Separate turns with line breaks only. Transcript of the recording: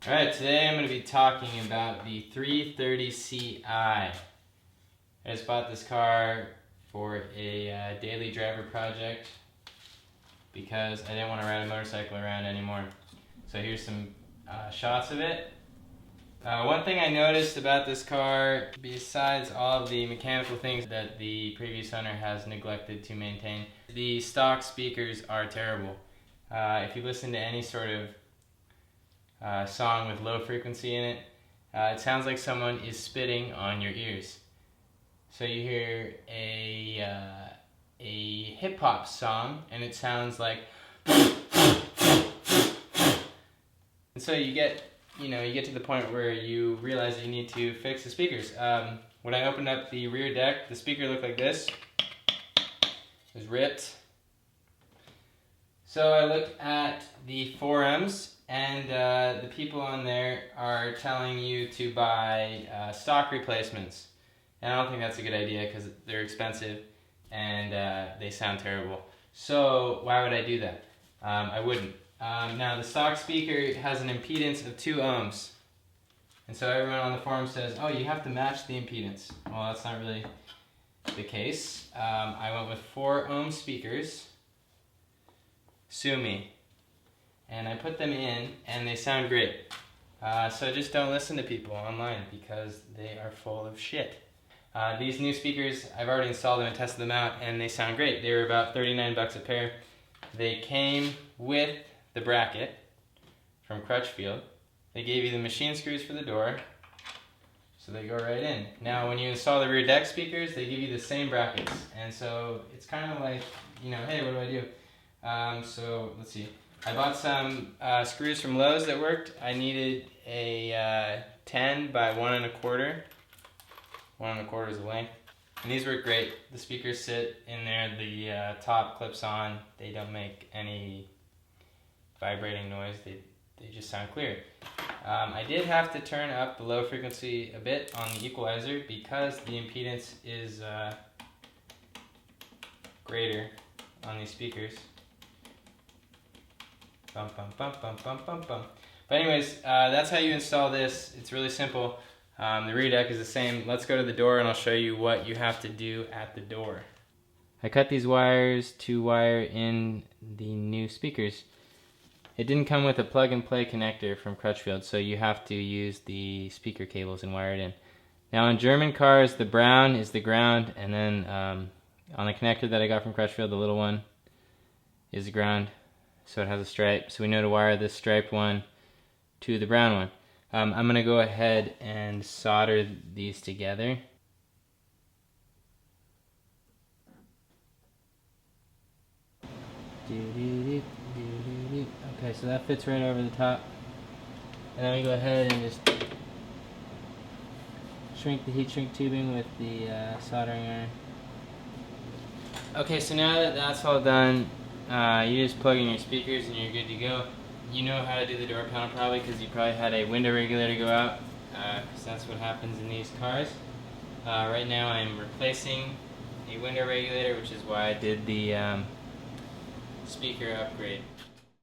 Alright, today I'm going to be talking about the 330Ci. I just bought this car for a daily driver project because I didn't want to ride a motorcycle around anymore. So here's some shots of it. One thing I noticed about this car, besides all of the mechanical things that the previous owner has neglected to maintain, the stock speakers are terrible. If you listen to any sort of song with low frequency in it, it sounds like someone is spitting on your ears. So you hear a hip hop song and it sounds like and so you get to the point where you realize that you need to fix the speakers. When I opened up the rear deck, the speaker looked like this. It was ripped. So I looked at the forums, and the people on there are telling you to buy stock replacements. And I don't think that's a good idea because they're expensive and they sound terrible. So why would I do that? I wouldn't. Now the stock speaker has an impedance of 2 ohms. And so everyone on the forum says, oh, you have to match the impedance. Well, that's not really the case. I went with 4 ohm speakers. Sue me. And I put them in and they sound great. So just don't listen to people online because they are full of shit. These new speakers, I've already installed them and tested them out and they sound great. They were about 39 bucks a pair. They came with the bracket from Crutchfield. They gave you the machine screws for the door, so they go right in. Now when you install the rear deck speakers, they give you the same brackets. And so it's kind of like, hey, what do I do? So let's see. I bought some screws from Lowe's that worked. I needed a 10 by 1 1/4. 1 1/4 is the length. And these work great. The speakers sit in there, the top clips on. They don't make any vibrating noise. They just sound clear. I did have to turn up the low frequency a bit on the equalizer because the impedance is greater on these speakers. Bum, bum, bum, bum, bum, bum, bum. But anyways, that's how you install this. It's really simple. The rear deck is the same. Let's go to the door and I'll show you what you have to do at the door. I cut these wires to wire in the new speakers. It didn't come with a plug-and-play connector from Crutchfield, so you have to use the speaker cables and wire it in. Now in German cars, the brown is the ground, and then on the connector that I got from Crutchfield, the little one, is the ground. So it has a stripe, so we know to wire this striped one to the brown one. I'm going to go ahead and solder these together. Okay, so that fits right over the top. And then we go ahead and just shrink the heat shrink tubing with the soldering iron. Okay, so now that that's all done, you just plug in your speakers and you're good to go. You know how to do the door panel probably because you probably had a window regulator go out, because that's what happens in these cars. Right now I'm replacing a window regulator, which is why I did the speaker upgrade.